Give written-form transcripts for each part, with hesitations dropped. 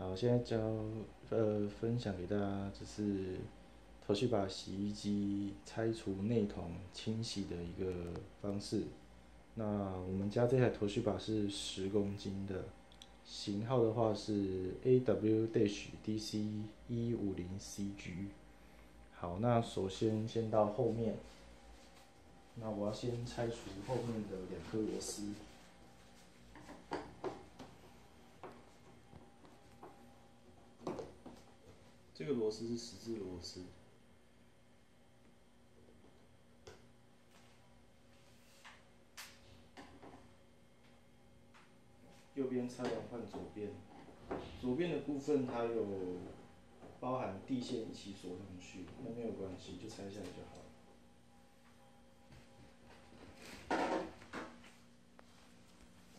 好，现在分享给大家，就是头绪把洗衣机拆除内桶清洗的一个方式。那我们家这台头绪把是10公斤的，型号的话是 AW-DC150CG。好，那首先到后面，那我要先拆除后面的2颗螺丝。这个螺丝是十字螺丝，右边拆完换左边。左边的部分它有包含地线一起锁上去，那没有关系，就拆下来就好了。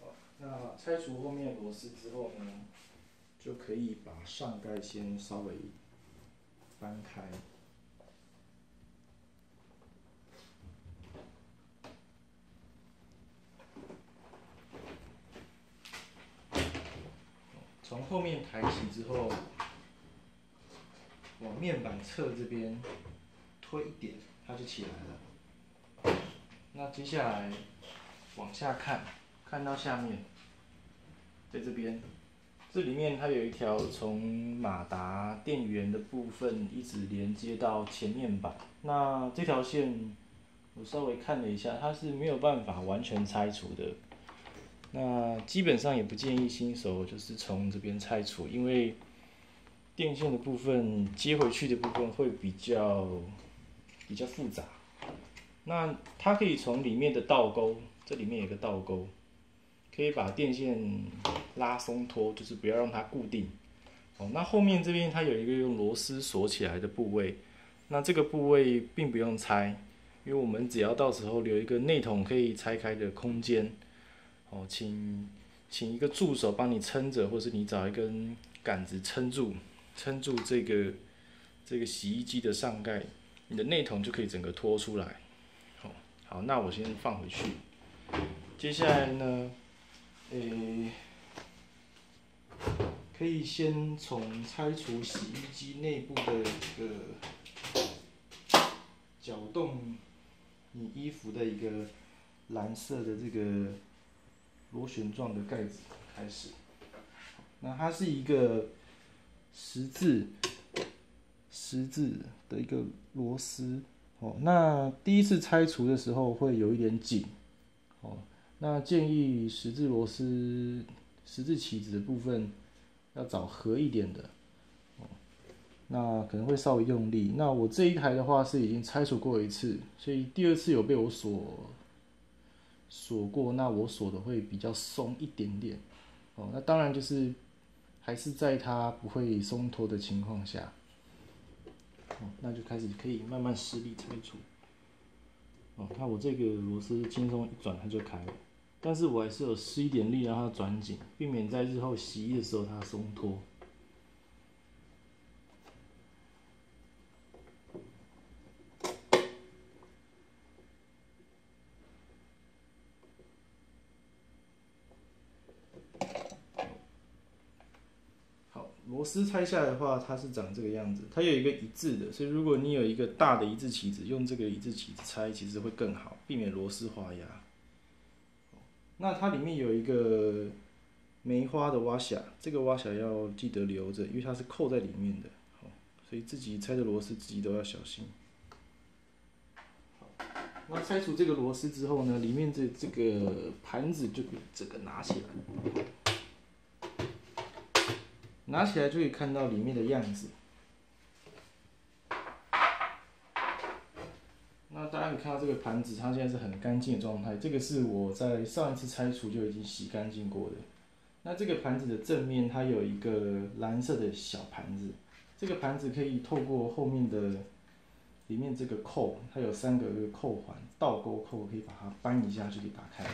好，那拆除后面的螺丝之后呢，就可以把上盖先稍微翻开。从后面抬起之后，往面板侧这边推一点，它就起来了。那接下来往下看，看到下面，在这边，这里面它有一条从马达电源的部分一直连接到前面板。那这条线我稍微看了一下，它是没有办法完全拆除的。那基本上也不建议新手就是从这边拆除，因为电线的部分接回去的部分会比较复杂。那它可以从里面的倒钩，这里面有个倒钩，可以把电线拉松脱，就是不要让它固定。哦，那后面这边它有一个用螺丝锁起来的部位，那这个部位并不用拆，因为我们只要到时候留一个内筒可以拆开的空间。哦，请一个助手帮你撑着，或是你找一根杆子撑住这个洗衣机的上盖，你的内筒就可以整个拖出来。好，那我先放回去。接下来呢，可以先从拆除洗衣机内部的这个搅动你衣服的一个蓝色的这个螺旋状的盖子开始。那它是一个十字的一个螺丝。哦，那第一次拆除的时候会有一点紧。哦，那建议十字螺丝、十字起子的部分要找合一点的。哦，那可能会稍微用力。那我这一台的话是已经拆除过一次，所以第二次有被我锁过，那我锁的会比较松一点点。哦，那当然就是还是在它不会松脱的情况下。哦，那就开始可以慢慢施力拆除。哦，看我这个螺丝轻松一转它就开了，但是我还是有施一点力让它转紧，避免在日后洗衣的时候它松脱。好，螺丝拆下来的话，它是长这个样子，它有一个一字的，所以如果你有一个大的一字起子，用这个一字起子拆其实会更好，避免螺丝滑牙。那它里面有一个梅花的挖匣，这个挖匣要记得留着，因为它是扣在里面的，所以自己拆的螺丝自己都要小心。那拆除这个螺丝之后呢，里面这个盘子就整个拿起来，拿起来就可以看到里面的样子。那大家可以看到这个盘子，它现在是很干净的状态。这个是我在上一次拆除就已经洗干净过的。那这个盘子的正面它有一个蓝色的小盘子，这个盘子可以透过后面的里面这个扣，它有3个扣环，倒钩扣，可以把它扳一下就可以打开了，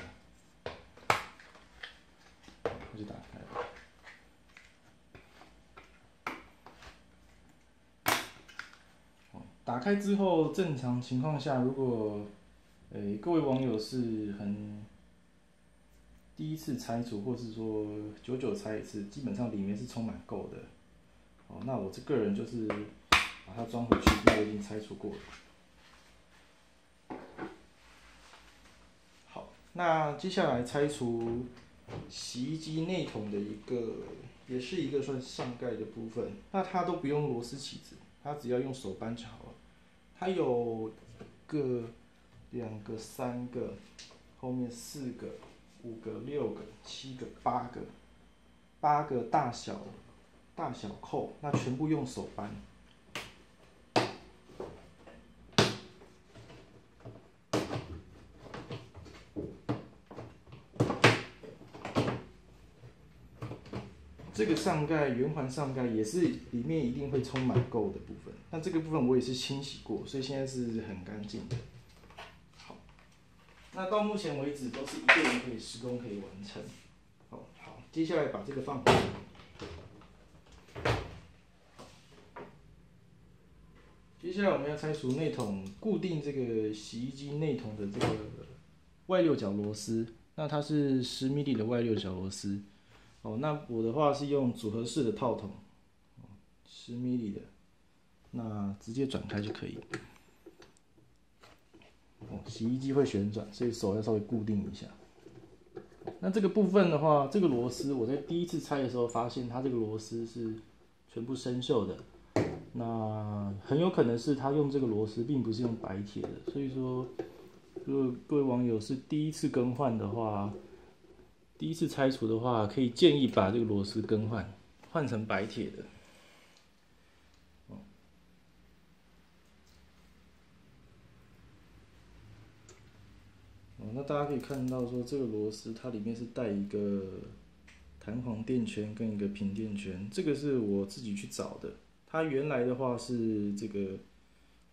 它就打开了。打开之后，正常情况下，如果各位网友是第一次拆除，或是说久久拆一次，基本上里面是充满垢的。哦，那我这个人就是把它装回去，因为我已经拆除过了。好，那接下来拆除洗衣机内桶的一个，也是一个算上盖的部分。那它都不用螺丝起子，它只要用手扳就好了。它有1个、2个、3个，后面4个、5个、6个、7个、8个大小扣，那全部用手扳。这个上盖圆环上盖也是里面一定会充满垢的部分，那这个部分我也是清洗过，所以现在是很干净的。好，那到目前为止都是一个人可以施工可以完成。好，接下来把这个放回来。接下来我们要拆除内桶固定这个洗衣机内桶的这个外六角螺丝，那它是10 mm 的外六角螺丝。哦，那我的话是用组合式的套筒，10 mm 的，那直接转开就可以。哦，洗衣机会旋转，所以手要稍微固定一下。那这个部分的话，这个螺丝我在第一次拆的时候发现它这个螺丝是全部生锈的，那很有可能是他用这个螺丝并不是用白铁的，所以说，如果各位网友是第一次更换的话，第一次拆除的话，可以建议把这个螺丝更换成白铁的。那大家可以看到说，这个螺丝它里面是带一个弹簧垫圈跟一个平垫圈，这个是我自己去找的。它原来的话是这个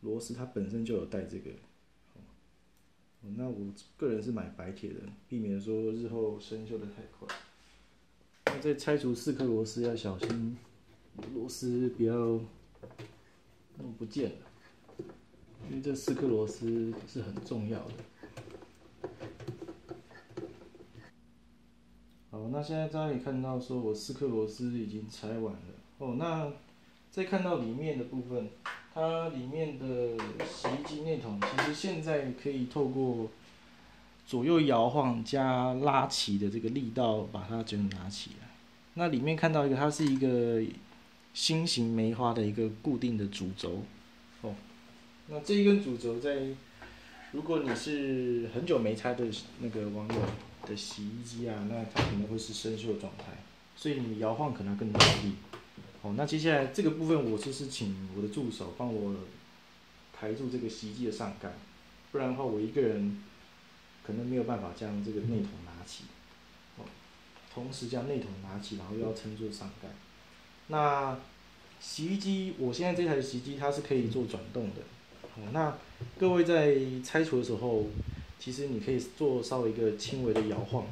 螺丝它本身就有带这个。那我个人是买白铁的，避免说日后生锈的太快。那在拆除4颗螺丝要小心，螺丝不要弄不见了，因为这4颗螺丝是很重要的。好，那现在大家可以看到，说我4颗螺丝已经拆完了。哦，那再看到里面的部分。它里面的洗衣机内桶，其实现在可以透过左右摇晃加拉起的这个力道，把它整拿起来。那里面看到一个，它是一个心形梅花的一个固定的主轴。哦，那这一根主轴如果你是很久没拆的那个网友的洗衣机啊，那它可能会是生锈状态，所以你摇晃可能要更大力。好，那接下来这个部分我就是请我的助手帮我抬住这个洗衣机的上盖，不然的话我一个人可能没有办法将这个内桶拿起。同时将内桶拿起，然后又要撑住上盖。那洗衣机，我现在这台洗衣机它是可以做转动的。那各位在拆除的时候，其实你可以做稍微一个轻微的摇晃，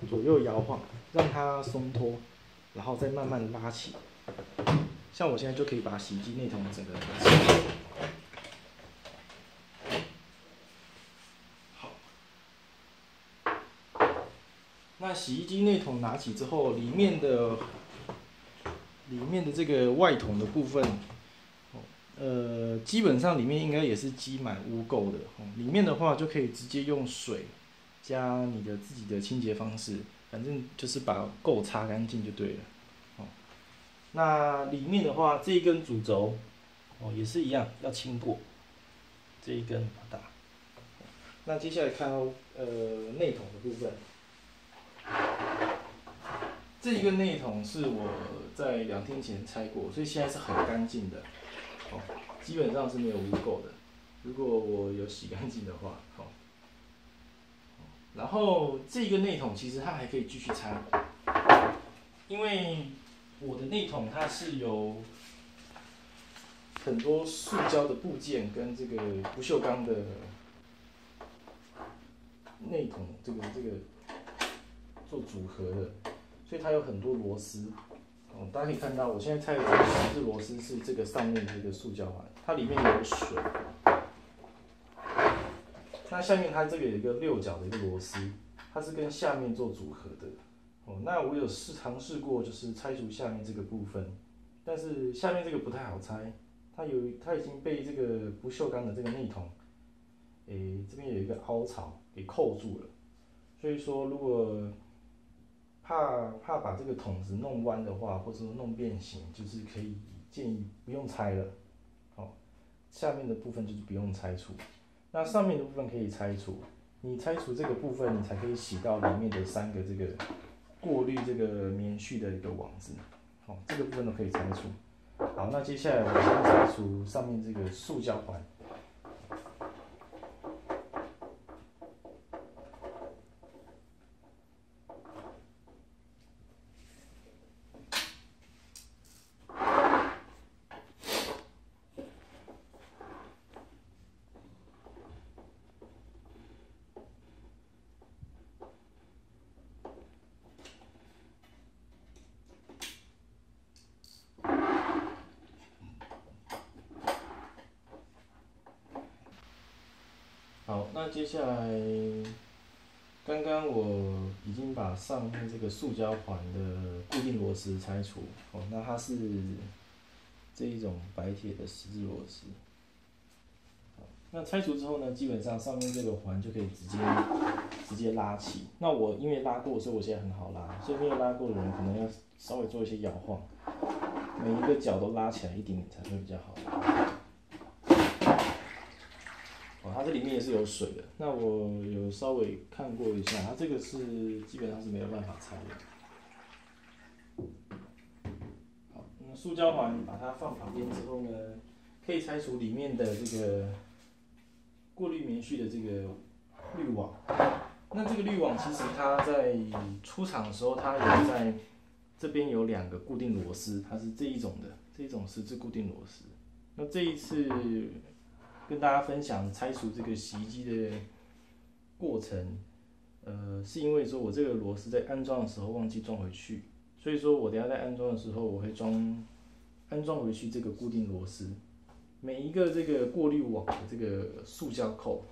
左右摇晃，让它松脱。然后再慢慢拉起，像我现在就可以把洗衣机内桶整个拿起。好，那洗衣机内桶拿起之后，里面的这个外桶的部分，基本上里面应该也是积满污垢的。里面的话就可以直接用水加你的自己的清洁方式。反正就是把垢擦干净就对了。那里面的话，这一根主轴，也是一样要清过。这一根把它打。那接下来看到内桶的部分，这一个内桶是我在2天前拆过，所以现在是很干净的。基本上是没有污垢的。如果我有洗干净的话，然后这个内桶其实它还可以继续拆，因为我的内桶它是有很多塑胶的部件跟这个不锈钢的内桶这个做组合的，所以它有很多螺丝。大家可以看到，我现在拆的这螺丝是这个上面的一个塑胶环，它里面有水。那下面它这个有一个6角的一个螺丝，它是跟下面做组合的。那我有尝试过，就是拆除下面这个部分，但是下面这个不太好拆，它已经被这个不锈钢的这个内筒，这边有一个凹槽给扣住了。所以说，如果怕把这个筒子弄弯的话，或者说弄变形，就是建议不用拆了。下面的部分就是不用拆除，那上面的部分可以拆除。你拆除这个部分，你才可以洗到里面的3个这个过滤这个棉絮的一个网子。这个部分都可以拆除。好，那接下来我先拆除上面这个塑胶环。好，那接下来，刚刚我已经把上面这个塑胶环的固定螺丝拆除。那它是这一种白铁的十字螺丝。那拆除之后呢，基本上上面这个环就可以直接拉起。那我因为拉过，所以我现在很好拉。所以没有拉过的人可能要稍微做一些摇晃，每一个角都拉起来一点点才会比较好拉。它这里面也是有水的。那我有稍微看过一下，它这个是基本上是没有办法拆的。好，那塑胶环把它放旁边之后呢，可以拆除里面的这个过滤棉絮的这个滤网。那这个滤网其实它在出厂的时候，它有在这边有2个固定螺丝，它是这一种的，这种十字固定螺丝。那这一次跟大家分享拆除这个洗衣机的过程，是因为说我这个螺丝在安装的时候忘记装回去，所以说我等一下在安装的时候，我会安装回去这个固定螺丝。每一个这个过滤网的这个塑胶扣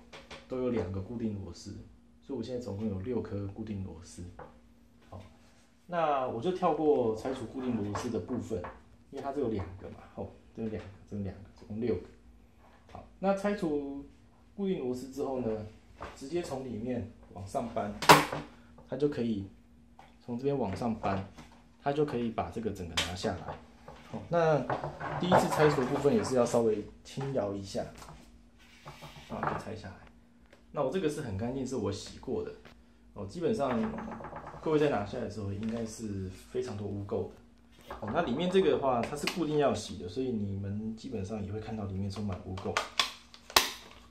都有2个固定螺丝，所以我现在总共有6颗固定螺丝。好，那我就跳过拆除固定螺丝的部分，因为它这有2个嘛，这有2个，这有2个，总共6个。好，那拆除固定螺丝之后呢，直接从里面往上搬，它就可以从这边往上搬，它就可以把这个整个拿下来。好，那第一次拆除的部分也是要稍微轻摇一下，然后就拆下来。那我这个是很干净，是我洗过的。基本上各位在拿下来的时候，应该是非常多污垢的。那里面这个的话，它是固定要洗的，所以你们基本上也会看到里面充满污垢。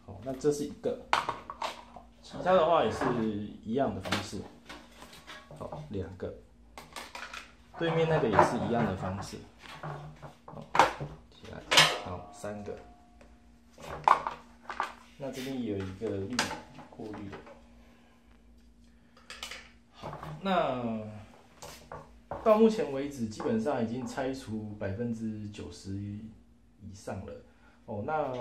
好，那这是一个。好，其他的话也是一样的方式。好，2个。对面那个也是一样的方式。好，起来。好，3个。那这边也有一个过滤的。好，那到目前为止，基本上已经拆除90%以上了。那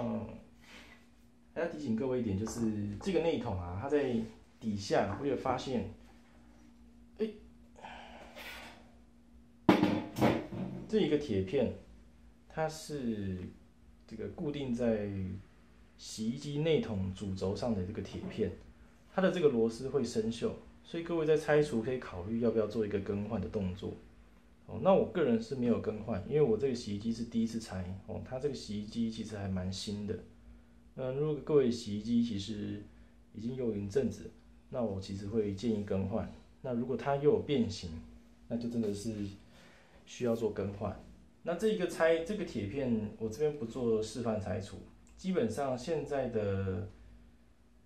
还要提醒各位一点，就是这个内筒啊，它在底下我有发现，这一个铁片，它是这个固定在洗衣机内筒主轴上的这个铁片，它的这个螺丝会生锈。所以各位在拆除可以考虑要不要做一个更换的动作。那我个人是没有更换，因为我这个洗衣机是第一次拆。它这个洗衣机其实还蛮新的。如果各位洗衣机其实已经有一阵子，那我其实会建议更换。那如果它又有变形，那就真的是需要做更换。那这个铁片，我这边不做示范拆除，基本上现在的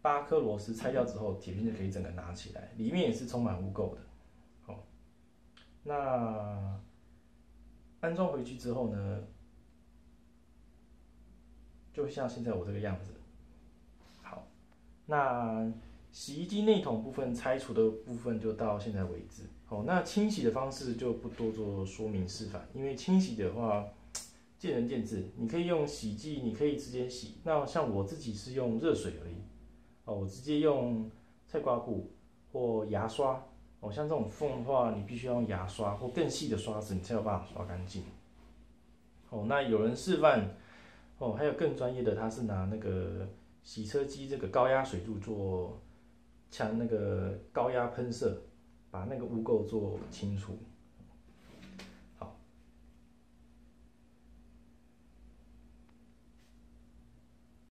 8颗螺丝拆掉之后，铁片就可以整个拿起来，里面也是充满污垢的。好，那安装回去之后呢，就像现在我这个样子。好，那洗衣机内筒部分拆除的部分就到现在为止。好，那清洗的方式就不多做说明示范，因为清洗的话见仁见智，你可以用洗剂，你可以直接洗。那像我自己是用热水而已。哦，我直接用菜瓜布或牙刷。哦，像这种缝的话，你必须要用牙刷或更细的刷子，你才有办法刷干净。哦，那有人示范，哦，还有更专业的，他是拿那个洗车机这个高压水柱做那个高压喷射，把那个污垢做清除。